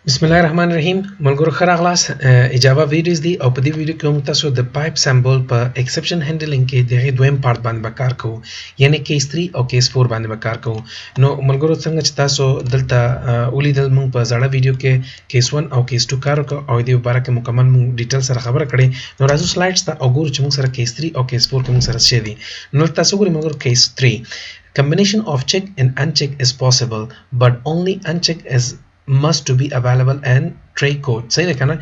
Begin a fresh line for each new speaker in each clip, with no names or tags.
Bismillahirrahmanirrahim. ملګرو ښه راغلاست. اجابه ویډیوز دی او په دې ویډیو کې موږ تاسو د پایپ سمبول په ایکسپشن هندلینګ کې دغه دویم پارت باندې به کار کوو، یعنی کیس 3 او کیس 4 باندې به کار کوو. نو ملګرو څنګه چې تاسو دلته ولیدل، موږ په زړه ویډیو کې کیس 1 او کیس 2 کار وکړو او دې مبارک مکمل موږ ډیټیل سره خبره کړې. نو راځو سلایډز ته او ګورو چې موږ سره کیس 3 او کیس 4 کې موږ سره څه دي. نو تاسو ګورئ ملګرو کیس 3. Combination of check and uncheck is possible, but only uncheck is must to be available and tray code. صحیح ده کنه؟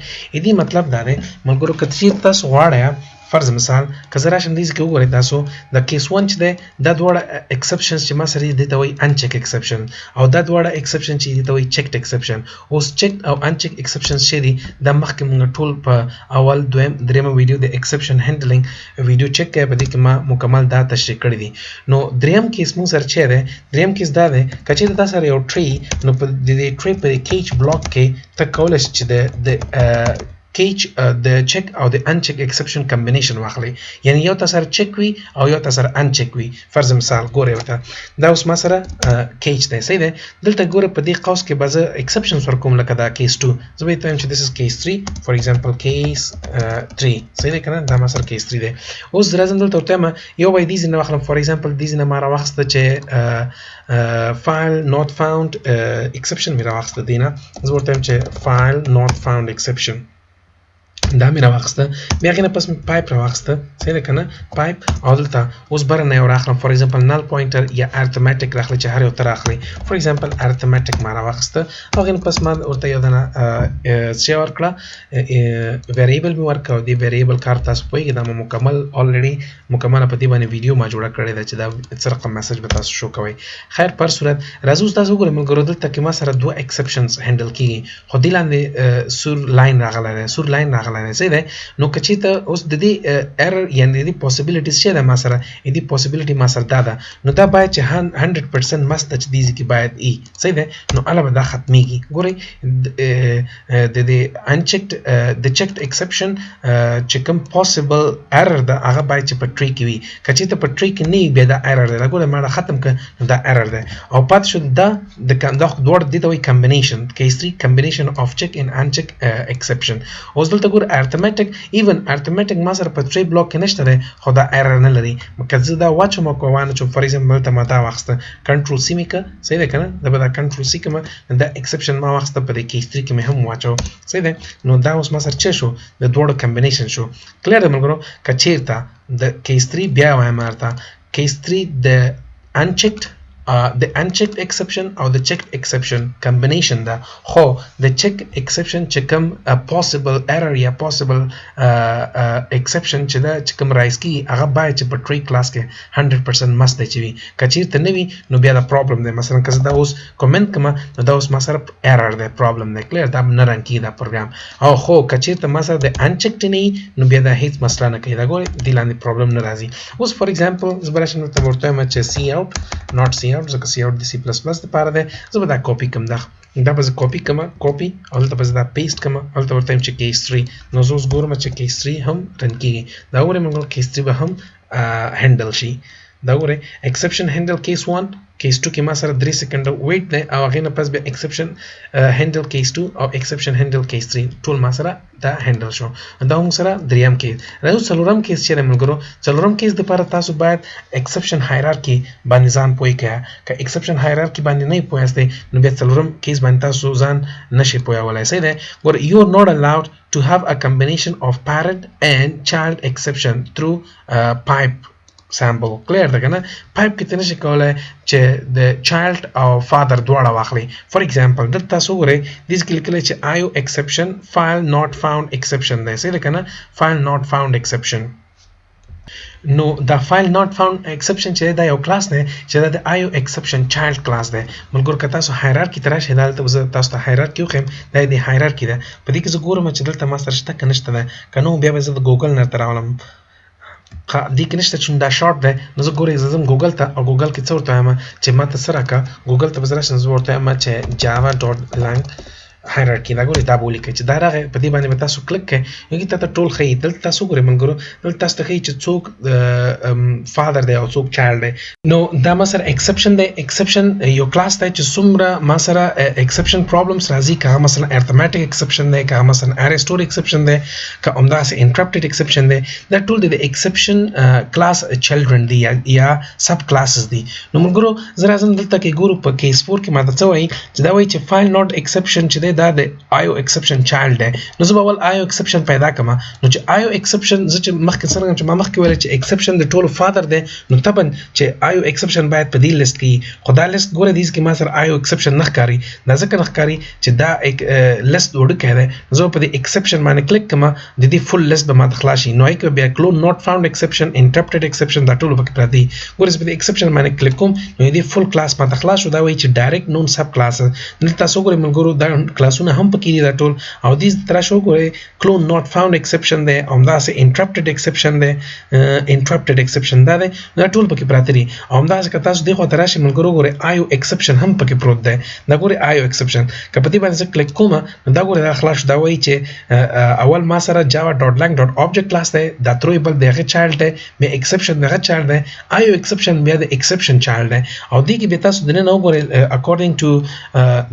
دې مطلب دا دی ملګرو که چیرې تاسو غواړئ فرض مثال که زه راشم دې کې وګورئ تاسو د کیس 1 چې دی دا دواړه ایکسپشنز چې ما سره دي ته وایي انچک ایکسپشن او دا دواړه ایکسپشن چې دي ته وایي چیکډ ایکسپشن. اوس چیک او انچک ایکسپشنز چې دي دا مخکې موږ ټول په اول دویم دریمه ویډیو د ایکسپشن هندلینګ ویډیو چیک کړئ، په دې کې ما مکمل دا تشریح کړی دي. نو دریم کیس موږ سره چې دی دریم کیس دا دی که چیرې تا سره یو ټری نو په دې ټری په کیچ بلاک کې ته کولی شې چې د کیچ د چک او د انچک ایکسپشن کمبینیشن واخلي، یعنی یو تاسو چک وي او یو تاسو انچک وي. فرض مثال ګوره وته دا اوس ما سره کیچ دی، صحیح ده. دلته ګوره په دې قوس کې بعضه ایکسپشنز ورکوم لکه دا کیس 2 زه به ته چې this is case 3 for example case 3 صحیح ده کنه، دا ما سره case 3 دی. اوس راځم دلته ورته ما یو وای دې نه واخلم for example دې نه ما راوخسته چې file not found exception مې راوخسته دینه زه ورته چې file not found exception دا مې راوخسته، بیا هغې نه پس مې پایپ راوخسته، صحیح ده که نه پایپ او دلته اوس بره نه یو راخلم فار ایگزامپل نل پوینټر یا ارتمټیک راخلي چې هر یو ته راخلي. فار ایگزامپل ارتمټیک ما راوخسته او هغې نه پس ما ورته یو دنه څه ورکړه ویریبل مې ورکړه او دې ویریبل کار تاسو پوهېږئ دا مې مکمل الریډي مکمله په دې باندې ویډیو ما جوړه کړې ده چې دا څه رقم میسج به تاسو شو کوئ. خیر پر صورت راځو اوس تاسو وګورئ ملګرو دلته کې ما سره دوه ایکسپشنز هینډل کېږي خو دې لاندې سور لاین راغلی دی، سور لاین راغلی دی، صحیح ده. نو که چېرته اوس د دې ایرر یعنې د دې پاسبلیټیز چې ده ما سره دې پاسبلیټي ما سره دا ده نو دا باید چې 100% مست چې دې ځای کې باید ای، صحیح ده. نو هله به دا ختمیږي. ګورئ د دې انچکډ د چکډ ایکسپشن چې کوم پاسبل ایرر ده هغه باید چې په ټری کې وي، که چېرته په ټری کې نه وي بیا دا ایرر دی. دا ګوره ما دا ختم کړه نو دا ایرر دی او پاتې شو دا دواړه دې ته وایي کمبینیشن کیس 3 کمبینیشن اف چک ان انچک ایکسپشن. اوس دلته ګوره ارتمټیک ایون ارتمټیک ما سره په ټری بلاک کې نشته دی خو دا ایرر نه لري. که زه دا واچوم او که وانه چوم فار ایگزامپل دلته ما دا واخسته کنټرول سی مې کړه، صحیح ده که نه، دا به دا کنټرول سی کړم دا ایکسپشن ما واخسته په دې کیس 3 کې مې هم واچو، صحیح ده. نو دا اوس ما سره څه شو د دواړو کمبینیشن شو. کلیر ده ملګرو که چېرته د کیس 3 بیا وایم درته کیس 3 د unchecked exception او د checked exception combination ده، خو د checked exception چې کوم possible error یا possible exception چې ده چې کوم رایز کیږي هغه باید چې په ټری کلاس کې 100% مست دی چې وي. که چېرته نه وي نو بیا دا پرابلم دی. مثلا که زه دا اوس کومنټ کړم نو دا اوس ما سره ایرر دی، پرابلم دی، کلیر دا نه رن کېږي دا پروګرام. او خو که چېرته ما سره د انچکډ نه وي نو بیا دا هیڅ مسله نه کوي. دا ګورئ دې لاندې پرابلم نه راځي. اوس فار ایگزامپل زه به راشم درته ورته وایم چې سی آوټ ناٹ سی آوټ ځکه سی آوټ د سی پلس پلس دپاره دی. زه به دا کاپي کړم دا به زه کاپي کړم کاپي او دلته به زه دا پیسټ کړم هلته ورته وایم چې کیس 3 نو زه اوس ګورم چې کیس 3 هم رن کېږي. دا وګورئ ملګرو کیس 3 به هم هینډل شي. دا وګورئ ایکسپشن هینډل کیس 1 کیس 2 کې ما سره 3 سیکنډه ویټ دی او هغې نه پس بیا ایکسپشن هینډل کیس 2 او ایکسپشن هینډل کیس 3 ټول ما سره دا هینډل شو. دا موږ سره دریم کیس. راځو څلورم کیس چې دی ملګرو څلورم کیس دپاره تاسو باید ایکسپشن هایرارکي باندې ځان پوه کړئ. که ایکسپشن هایرارکي باندې نه پوهیاستئ نو بیا څلورم کیس باندې تاسو ځان نشئ پوهولی، صحیح دی. ګوره you are not allowed to have a combination of parent and child exception through pipe sample. کلیر ده که نه پایپ کې ته نشي کولی چې د چایلډ او فادر دواړه واخلي. فار ایگزامپل دلته تاسو وګورئ دې کې لیکلی چې آیو ایکسپشن فایل ناٹ فاوند ایکسپشن دی، صحیح ده که نه فایل ناٹ فاوند ایکسپشن. نو دا فایل ناٹ فاوند ایکسپشن چې دا یو کلاس دی چې دا د آیو ایکسپشن چایلډ کلاس دی. ملګرو که تاسو هایرارکي ته راشئ دلته زه تاسو ته هایرارکي وښیم دا د هایرارکي ده. په دې کې زه ګورم چې دلته ما سره شته که نشته ده، که نه بیا به زه د ګوګل نه درته راولم. دې کې نشته چې دا شارټ دی نو زه ګورئ زه ځم ګوګل ته او ګوګل کې څه ورته وایم چې ما ته څه راکړه. ګوګل ته به زه راشم زه ورته وایم چې java.lang hierarchy دا ګوري دا بولی کې چې دا راغی په دې باندې تاسو کلیک کړئ یو ته ټول خې دلته تاسو ګورئ ملګرو دلته تاسو ته خې چې څوک فادر دی او څوک چایلډ دی نو دا ما سره ایکسپشن دی ایکسپشن یو کلاس دی چې څومره ما سره ایکسپشن پرابلمز راځي که مثلا ارثمټیک ایکسپشن دی که مثلا ارستور ایکسپشن دی که همداسې انټرپټډ ایکسپشن دی دا ټول د ایکسپشن کلاس چلډرن دی یا سب کلاسز دي نو ملګرو زه راځم دلته کې ګورو په کیس 4 کې ماته څه وایي چې دا وایي چې فایل نوټ ایکسپشن چې دی دا د آیو ایکسپشن چایلډ دی نو زه به اول آیو ایکسپشن پیدا کړم نو چې آیو ایکسپشن زه چې مخکې څرنګه چې ما مخکې ویل چې ایکسپشن د ټولو فادر دی نو طبعا چې آیو ایکسپشن باید په دې لیست کې خو دا لیست ګوره دیز کې ما سره آیو ایکسپشن نه ښکاري دا ځکه نه ښکاري چې دا لیست وړوکی دی زه په دې ایکسپشن باندې کلیک کړم د دې فل لیست به ماته خلاص شي نو هغې کې بیا کلون نوټ فاوند ایکسپشن انټرپټډ ایکسپشن دا ټول پکې پراته دي ګوره زه په دې ایکسپشن باندې کلیک کوم نو دې فل کلاس ماته خلاص شو دا وایي چې ډایرکټ نون سب کلاسز دلته تاسو ګورئ ملګرو دا کلاسونه هم پکې دي دا ټول او دې تر شو ګورئ کلون نوټ فاوند ایکسپشن دی او همداسې انټرپټډ ایکسپشن دی انټرپټډ ایکسپشن دا دی دا ټول پکې پراته دي او همداسې که تاسو دې خواته راشئ ملګرو ګورئ آیو ایکسپشن هم پکې پروت دی دا ګورئ آیو ایکسپشن که په دې باندې زه کلیک کوم نو دا ګورئ دا خلاص شو دا وایي چې اول ما سره جاوا ډاټ لنګ ډاټ آبجیکټ کلاس دی دا تھرویبل د هغه چایلډ دی بیا ایکسپشن د هغه چایلډ دی آیو ایکسپشن بیا د ایکسپشن چایلډ دی او دې کې بیا تاسو دننه وګورئ according to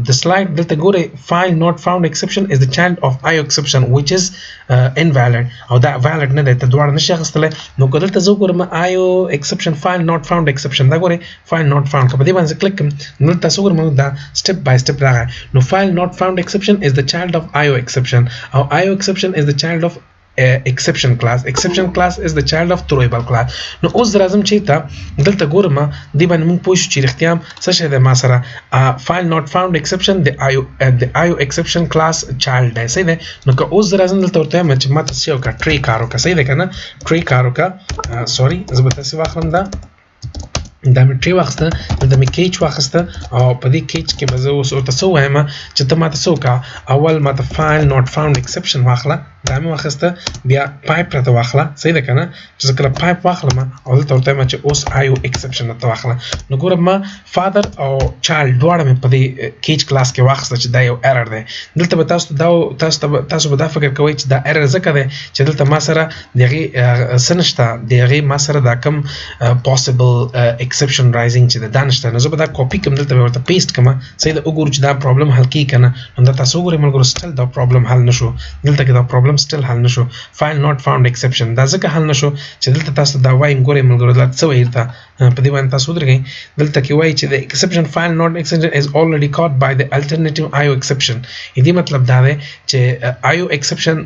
the slide دلته ګورئ file not found exception is the child of IO exception which is invalid او دا valid نه دی ته دواړه نشي اخیستلی نو که دلته زه وګورم IO exception file not found exception دا ګورئ file not found که په دې باندې زه کلیک کړم نو دلته تاسو وګورم دا step by step راغی نو file not found exception is the child of IO exception او IO exception is the child of exception class is the child of throwable class نو اوس راځم چې ته دلته ګورم دې باندې موږ پوه شو چې رښتیا څه شی دی ما سره file not found exception د IO exception class child دی صحیح دی نو که اوس راځم دلته ورته وایم چې ما ته څه وکړه ټری کار وکړه صحیح دی که نه ټری کار وکړه سوري زه به تاسې واخلم دا مې ټری واخیسته دلته مې کیچ واخیسته او په دې کیچ کې به زه اوس ورته څه ووایم چې ته ما ته څه وکړه اول ما ته فایل نوټ فاوند ایکسپشن واخله دا مې واخیسته بیا پایپ راته واخله صحیح ده که نه چې زه کله پایپ واخلم او دلته ورته وایم چې اوس آیو ایکسپشن راته واخله نو ګوره ما فادر او چایلډ دواړه مې په دې کیچ کلاس کې واخیسته چې دا یو ایرر دی دلته به تاسو به دا فکر کوئ چې دا ایرر ځکه دی چې دلته ما سره د هغې څه نشته د هغې ما سره دا کم پاسبل exception rising چې دا نشته نو زه به دا کاپي کوم دلته به ورته پیسټ کړم صحیح ده وګورو چې دا پرابلم حل کیږي که نه نو دا تاسو وګورئ ملګرو سټل دا پرابلم حل نه شو دلته کې دا پرابلم سټل حل نه شو فایل ناٹ فاوند ایکسپشن دا ځکه حل نه شو چې دلته تاسو دا وایي ګورئ ملګرو دا څه وایي درته په دې باندې تاسو ودرېږئ دلته کې وایي چې د exception file not exception is already caught by the alternative IO exception دې مطلب دا دی چې IO exception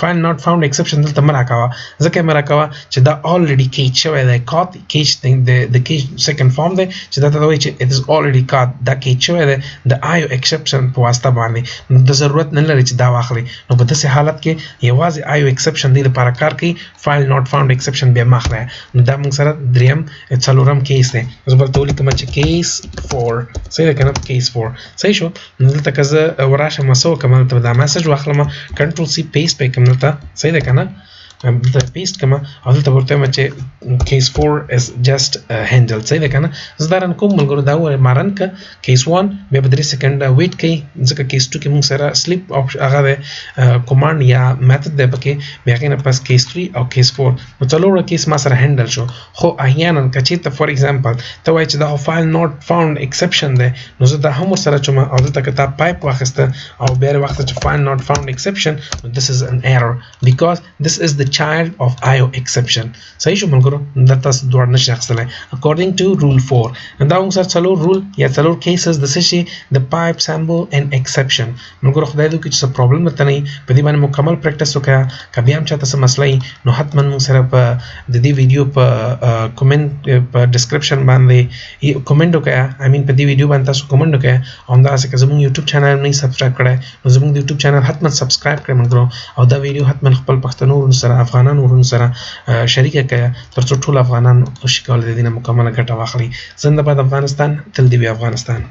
file not found exception دلته مه راکوه ځکه یې مه راکوه چې دا already caught شوی دی caught cage thing the cage second form دی چې دا ته وایي چې it is already caught دا cage شوی دی د IO exception په واسطه باندې نو د ضرورت نه لري چې دا واخلي نو په داسې حالت کې یوازې IO exception دې لپاره کار کوي file not found exception بیا مه اخلئ نو دا موږ سره دریم څلورم کیس دی زه به ورته ولیکم چې کیس 4 صحیح ده که نه کیس 4 صحیح شو نو دلته که زه وراشم څه وکړم دلته دا میسج واخلم کنټرول سی پیسټ به یې کړم دلته صحیح ده که نه دلته پیسټ کړم او دلته ورته وایم چې کیس 4 is just handled صحیح ده که نه زه دا رن کوم ملګرو دا ووایه ما رن کړه کیس 1 بیا به 3 سیکنډه ویټ کوي ځکه کیس 2 کې موږ سره سلیپ هغه دی کمانډ یا میتھډ دی پکې بیا هغې نه پس کیس 3 او کیس 4 نو څلوره کیس ما سره هینډل شو خو احیانا که چېرته فار ایگزامپل ته وایي چې دا خو فایل ناٹ فاوند ایکسپشن دی نو زه دا هم ورسره چوم او دلته که تا پایپ واخیسته او بیا یې واخیسته چې فایل ناٹ فاوند ایکسپشن نو this is an error because this is the child of IO exception صحیح شو ملګرو دا تاسو دواړه نشئ اخیستلی according to rule 4 دا موږ سره څلور رول یا څلور کیسز د څه شي د پایپ سیمبل اینډ ایکسپشن ملګرو خدای دې وکړي چې څه پرابلم درته نه وي په دې باندې مکمل پریکټس وکړه که بیا هم چاته څه مسله وي نو حتما موږ سره په د دې ویډیو په کومنټ په ډسکرپشن باندې کومنټ وکړه آی مین په دې ویډیو باندې تاسو کومنټ وکړه او همداسې که زموږ یوټیوب چینل نه سبسکرایب کړی نو زموږ د یوټیوب چینل حتما سبسکرایب کړئ ملګرو او دا ویډیو حتما خپل پښتنو ورونو سره افغانانو ورونو سره شریکه کړئ تر څو ټول افغانان خوشي کول د دې نه مکمله ګټه واخلي زنده باد افغانستان تل دې وي افغانستان